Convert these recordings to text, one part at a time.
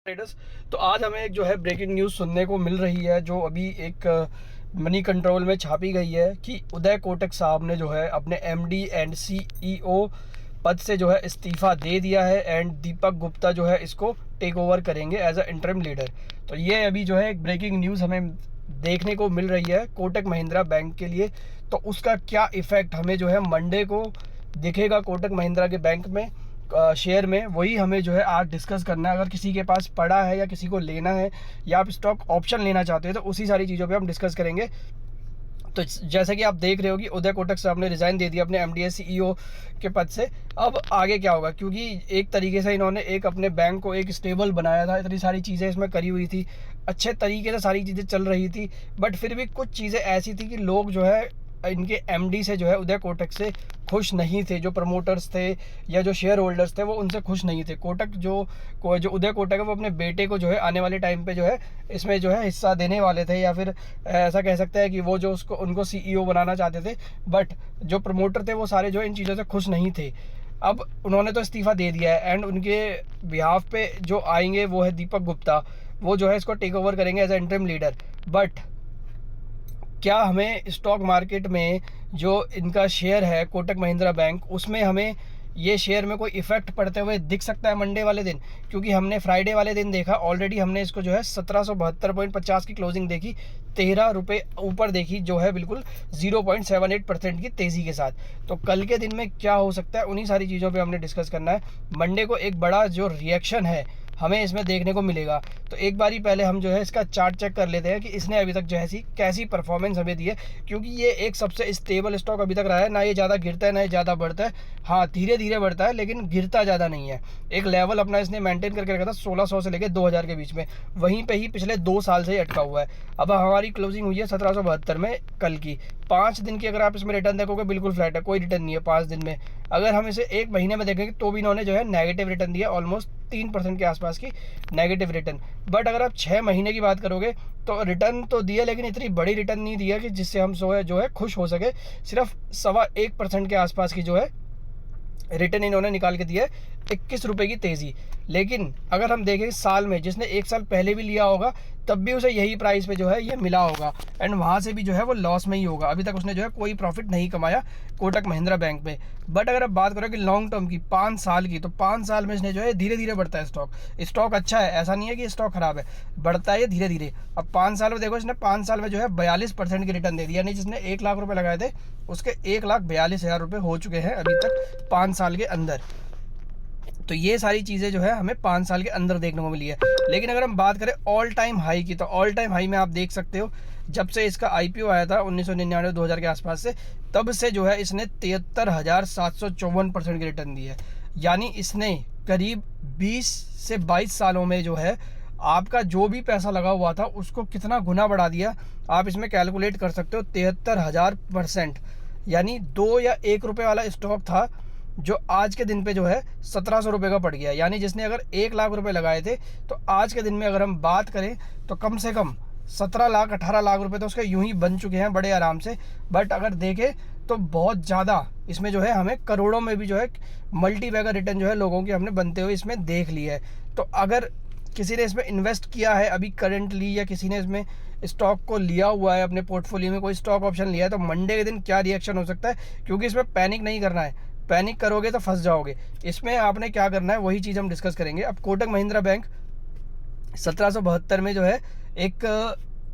Traders. तो आज हमें एक जो है ब्रेकिंग न्यूज़ सुनने को मिल रही है, जो अभी एक मनी कंट्रोल में छापी गई है कि उदय कोटक साहब ने जो है अपने एमडी एंड सीईओ पद से जो है इस्तीफ़ा दे दिया है एंड दीपक गुप्ता जो है इसको टेक ओवर करेंगे एज अ इंटरिम लीडर। तो ये अभी जो है एक ब्रेकिंग न्यूज़ हमें देखने को मिल रही है कोटक महिंद्रा बैंक के लिए। तो उसका क्या इफ़ेक्ट हमें जो है मंडे को दिखेगा कोटक महिंद्रा के बैंक में, शेयर में, वही हमें जो है आज डिस्कस करना है। अगर किसी के पास पड़ा है या किसी को लेना है या आप स्टॉक ऑप्शन लेना चाहते हैं तो उसी सारी चीज़ों पे हम डिस्कस करेंगे। तो जैसे कि आप देख रहे हो कि उदय कोटक साहब ने रिज़ाइन दे दिया अपने एमडी सीईओ के पद से। अब आगे क्या होगा, क्योंकि एक तरीके से इन्होंने एक अपने बैंक को एक स्टेबल बनाया था, इतनी सारी चीज़ें इसमें करी हुई थी, अच्छे तरीके से सारी चीज़ें चल रही थी, बट फिर भी कुछ चीज़ें ऐसी थी कि लोग जो है इनके एमडी से जो है उदय कोटक से खुश नहीं थे। जो प्रमोटर्स थे या जो शेयर होल्डर्स थे वो उनसे खुश नहीं थे। कोटक जो उदय कोटक है वो अपने बेटे को जो है आने वाले टाइम पे जो है इसमें जो है हिस्सा देने वाले थे, या फिर ऐसा कह सकते हैं कि वो जो उसको उनको सीईओ बनाना चाहते थे, बट जो प्रमोटर थे वो सारे जो इन चीज़ों से खुश नहीं थे। अब उन्होंने तो इस्तीफ़ा दे दिया है एंड उनके बिहाफ पे जो आएंगे वो है दीपक गुप्ता, वो जो है इसको टेक ओवर करेंगे as a interim leader. But क्या हमें स्टॉक मार्केट में जो इनका शेयर है कोटक महिंद्रा बैंक, उसमें हमें ये शेयर में कोई इफेक्ट पड़ते हुए दिख सकता है मंडे वाले दिन? क्योंकि हमने फ्राइडे वाले दिन देखा, ऑलरेडी हमने इसको जो है 1772.50 की क्लोजिंग देखी, 13 रुपये ऊपर देखी जो है, बिल्कुल 0.78% की तेज़ी के साथ। तो कल के दिन में क्या हो सकता है, उन्हीं सारी चीज़ों पे हमने डिस्कस करना है। मंडे को एक बड़ा जो रिएक्शन है हमें इसमें देखने को मिलेगा। तो एक बारी पहले हम जो है इसका चार्ट चेक कर लेते हैं कि इसने अभी तक जो है कैसी परफॉर्मेंस हमें दी है, क्योंकि ये एक सबसे स्टेबल स्टॉक अभी तक रहा है। ना ये ज़्यादा गिरता है ना ये ज़्यादा बढ़ता है, हाँ धीरे धीरे बढ़ता है लेकिन गिरता ज़्यादा नहीं है। एक लेवल अपना इसने मेंटेन करके रखा था 1600 से लेकर 2000 के बीच में, वहीं पे ही पिछले 2 साल से ही अटका हुआ है। अब हमारी क्लोजिंग हुई है 1772 में कल की। 5 दिन की अगर आप इसमें रिटर्न देखोगे बिल्कुल फ्लैट है, कोई रिटर्न नहीं है 5 दिन में। अगर हम इसे एक महीने में देखेंगे तो भी इन्होंने जो है नेगेटिव रिटर्न दिया, ऑलमोस्ट 3% के आसपास की नेगेटिव रिटर्न। बट अगर आप 6 महीने की बात करोगे तो रिटर्न तो दिया, लेकिन इतनी बड़ी रिटर्न नहीं दिया कि जिससे हम जो है खुश हो सके। सिर्फ 1.25% के आसपास की जो है रिटर्न इन्होंने निकाल के दिया है, 21 रुपये की तेज़ी। लेकिन अगर हम देखें साल में, जिसने 1 साल पहले भी लिया होगा तब भी उसे यही प्राइस पे जो है ये मिला होगा एंड वहाँ से भी जो है वो लॉस में ही होगा। अभी तक उसने जो है कोई प्रॉफिट नहीं कमाया कोटक महिंद्रा बैंक में। बट अगर आप बात करो कि लॉन्ग टर्म की 5 साल की, तो 5 साल में इसने जो है धीरे धीरे बढ़ता है स्टॉक अच्छा है, ऐसा नहीं है कि स्टॉक खराब है, बढ़ता है ये धीरे धीरे। अब 5 साल में देखो, इसने 5 साल में जो है 42% की रिटर्न दे दी, यानी जिसने 1 लाख रुपये लगाए थे उसके 1,42,000 रुपये हो चुके हैं अभी तक 5 साल के अंदर। तो ये सारी चीज़ें जो है हमें 5 साल के अंदर देखने को मिली है। लेकिन अगर हम बात करें ऑल टाइम हाई की, तो ऑल टाइम हाई में आप देख सकते हो जब से इसका आईपीओ आया था 1999-2000 के आसपास से, तब से जो है इसने 73,754% की रिटर्न दी है। यानी इसने करीब 20 से 22 सालों में जो है आपका जो भी पैसा लगा हुआ था उसको कितना गुना बढ़ा दिया, आप इसमें कैलकुलेट कर सकते हो। 73,000%, यानी 2 या 1 रुपये वाला स्टॉक था जो आज के दिन पे जो है 1700 रुपये का पड़ गया। यानी जिसने अगर 1 लाख रुपए लगाए थे तो आज के दिन में अगर हम बात करें तो कम से कम 17 लाख 18 लाख रुपए तो उसके यूं ही बन चुके हैं बड़े आराम से। बट अगर देखें तो बहुत ज़्यादा इसमें जो है हमें करोड़ों में भी जो है मल्टी बैगर रिटर्न जो है लोगों की हमने बनते हुए इसमें देख ली है। तो अगर किसी ने इसमें इन्वेस्ट किया है अभी करंटली, या किसी ने इसमें स्टॉक को लिया हुआ है अपने पोर्टफोलियो में, कोई स्टॉक ऑप्शन लिया है, तो मंडे के दिन क्या रिएक्शन हो सकता है, क्योंकि इसमें पैनिक नहीं करना है। पैनिक करोगे तो फंस जाओगे। इसमें आपने क्या करना है वही चीज़ हम डिस्कस करेंगे। अब कोटक महिंद्रा बैंक 1772 में जो है एक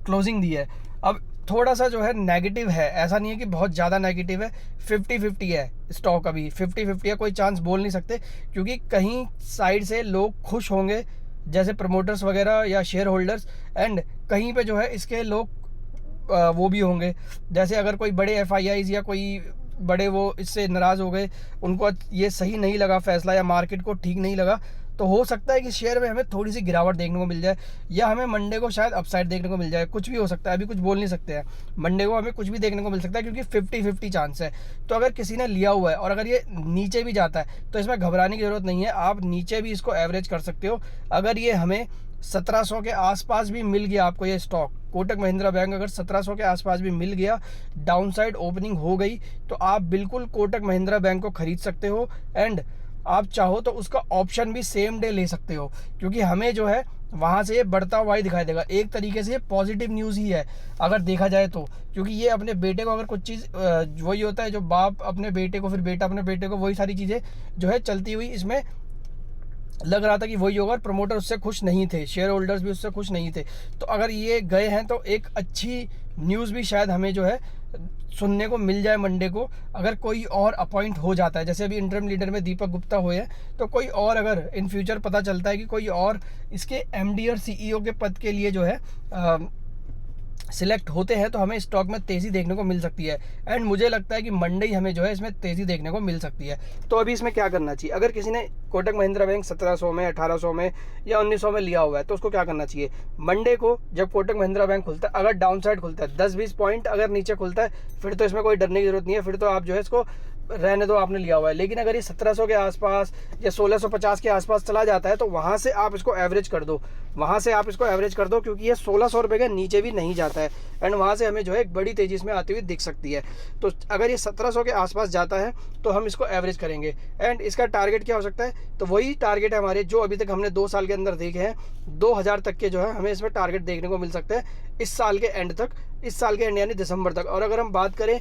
क्लोजिंग दी है। अब थोड़ा सा जो है नेगेटिव है, ऐसा नहीं है कि बहुत ज़्यादा नेगेटिव है, 50-50 है स्टॉक, अभी 50-50 है, कोई चांस बोल नहीं सकते। क्योंकि कहीं साइड से लोग खुश होंगे जैसे प्रमोटर्स वगैरह या शेयर होल्डर्स, एंड कहीं पे जो है इसके लोग वो भी होंगे, जैसे अगर कोई बड़े एफआईआईज या कोई बड़े वो इससे नाराज़ हो गए, उनको ये सही नहीं लगा फैसला या मार्केट को ठीक नहीं लगा, तो हो सकता है कि शेयर में हमें थोड़ी सी गिरावट देखने को मिल जाए, या हमें मंडे को शायद अपसाइड देखने को मिल जाए। कुछ भी हो सकता है, अभी कुछ बोल नहीं सकते हैं। मंडे को हमें कुछ भी देखने को मिल सकता है क्योंकि 50-50 चांस है। तो अगर किसी ने लिया हुआ है और अगर ये नीचे भी जाता है तो इसमें घबराने की ज़रूरत नहीं है, आप नीचे भी इसको एवरेज कर सकते हो। अगर ये हमें 1700 के आसपास भी मिल गया, आपको ये स्टॉक कोटक महिंद्रा बैंक अगर 1700 के आसपास भी मिल गया, डाउनसाइड ओपनिंग हो गई, तो आप बिल्कुल कोटक महिंद्रा बैंक को खरीद सकते हो। एंड आप चाहो तो उसका ऑप्शन भी सेम डे ले सकते हो, क्योंकि हमें जो है वहाँ से ये बढ़ता हुआ ही दिखाई देगा। एक तरीके से पॉजिटिव न्यूज़ ही है अगर देखा जाए तो, क्योंकि ये अपने बेटे को अगर कुछ चीज़ वही होता है जो बाप अपने बेटे को, फिर बेटा अपने बेटे को, वही सारी चीज़ें जो है चलती हुई इसमें लग रहा था कि वही होगा। और प्रमोटर उससे खुश नहीं थे, शेयर होल्डर्स भी उससे खुश नहीं थे। तो अगर ये गए हैं तो एक अच्छी न्यूज़ भी शायद हमें जो है सुनने को मिल जाए मंडे को। अगर कोई और अपॉइंट हो जाता है, जैसे अभी इंटरिम लीडर में दीपक गुप्ता हुए हैं, तो कोई और अगर इन फ्यूचर पता चलता है कि कोई और इसके एमडी और सीईओ के पद के लिए जो है सिलेक्ट होते हैं, तो हमें स्टॉक में तेज़ी देखने को मिल सकती है। एंड मुझे लगता है कि मंडे ही हमें जो है इसमें तेज़ी देखने को मिल सकती है। तो अभी इसमें क्या करना चाहिए? अगर किसी ने कोटक महिंद्रा बैंक 1700 में, 1800 में या 1900 में लिया हुआ है, तो उसको क्या करना चाहिए? मंडे को जब कोटक महिंद्रा बैंक खुलता है, अगर डाउन साइड खुलता है 10-20 पॉइंट अगर नीचे खुलता है, फिर तो इसमें कोई डरने की जरूरत नहीं है, फिर तो आप जो है इसको रहने दो, आपने लिया हुआ है। लेकिन अगर ये 1700 के आसपास या 1650 के आसपास चला जाता है, तो वहाँ से आप इसको एवरेज कर दो, वहाँ से आप इसको एवरेज कर दो, क्योंकि ये 1600 रुपये के नीचे भी नहीं जाता है। एंड वहाँ से हमें जो है एक बड़ी तेज़ी इसमें आती हुई दिख सकती है। तो अगर ये 1700 के आसपास जाता है तो हम इसको एवरेज करेंगे। एंड इसका टारगेट क्या हो सकता है? तो वही टारगेट है हमारे जो अभी तक हमने 2 साल के अंदर देखे हैं, 2000 तक के जो है हमें इसमें टारगेट देखने को मिल सकते हैं इस साल के एंड तक, इस साल के एंड यानी दिसंबर तक। और अगर हम बात करें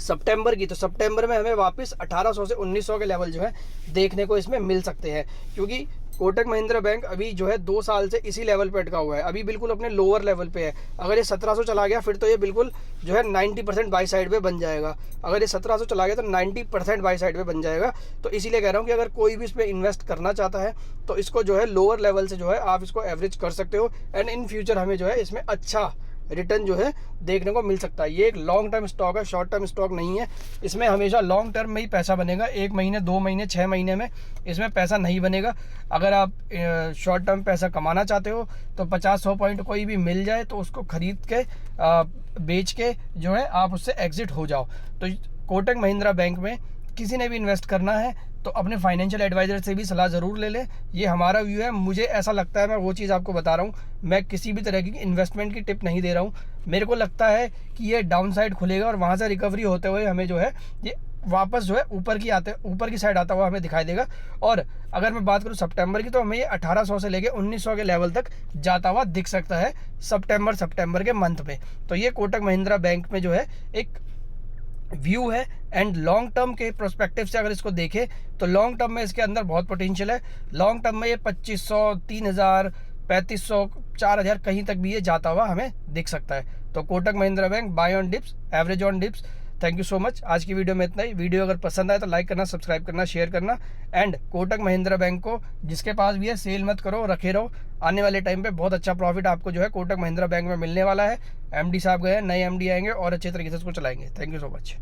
सितंबर की, तो सितंबर में हमें वापस 1800 से 1900 के लेवल जो है देखने को इसमें मिल सकते हैं, क्योंकि कोटक महिंद्रा बैंक अभी जो है 2 साल से इसी लेवल पे अटका हुआ है, अभी बिल्कुल अपने लोअर लेवल पे है। अगर ये 1700 चला गया फिर तो ये बिल्कुल जो है 90% बाई साइड पे बन जाएगा। अगर ये 1700 चला गया तो 90% बाई साइड पे बन जाएगा। तो इसीलिए कह रहा हूँ कि अगर कोई भी इस पर इन्वेस्ट करना चाहता है तो इसको जो है लोअर लेवल से जो है आप इसको एवरेज कर सकते हो। एंड इन फ्यूचर हमें जो है इसमें अच्छा रिटर्न जो है देखने को मिल सकता है। ये एक लॉन्ग टर्म स्टॉक है, शॉर्ट टर्म स्टॉक नहीं है। इसमें हमेशा लॉन्ग टर्म में ही पैसा बनेगा, 1 महीने 2 महीने 6 महीने में इसमें पैसा नहीं बनेगा। अगर आप शॉर्ट टर्म पैसा कमाना चाहते हो तो 50-100 पॉइंट कोई भी मिल जाए तो उसको खरीद के बेच के जो है आप उससे एग्जिट हो जाओ। तो कोटक महिंद्रा बैंक में किसी ने भी इन्वेस्ट करना है तो अपने फाइनेंशियल एडवाइज़र से भी सलाह ज़रूर ले लें। ये हमारा व्यू है, मुझे ऐसा लगता है, मैं वो चीज़ आपको बता रहा हूँ। मैं किसी भी तरह की इन्वेस्टमेंट की टिप नहीं दे रहा हूँ। मेरे को लगता है कि ये डाउन साइड खुलेगा और वहाँ से रिकवरी होते हुए हमें जो है ये वापस जो है ऊपर की साइड आता हुआ हमें दिखाई देगा। और अगर मैं बात करूँ सितंबर की, तो हमें ये 1800 से लेके 1900 के लेवल तक जाता हुआ दिख सकता है सितंबर के मंथ में। तो ये कोटक महिंद्रा बैंक में जो है एक व्यू है। एंड लॉन्ग टर्म के प्रोस्पेक्टिव से अगर इसको देखें तो लॉन्ग टर्म में इसके अंदर बहुत पोटेंशियल है। लॉन्ग टर्म में ये 2500, 3000, 3500, 4000 कहीं तक भी ये जाता हुआ हमें दिख सकता है। तो Kotak Mahindra bank, buy on dips, average on dips. Thank you so much. आज की वीडियो में इतना ही। वीडियो अगर पसंद आए तो लाइक करना, सब्सक्राइब करना, शेयर करना। एंड कोटक महिंद्रा बैंक को जिसके पास भी है सेल मत करो, रखे रहो। आने वाले टाइम पे बहुत अच्छा प्रॉफिट आपको जो है कोटक महिंद्रा बैंक में मिलने वाला है। एमडी साहब गए हैं, नए एमडी आएंगे और अच्छे तरीके से इसको चलाएंगे। Thank you so much.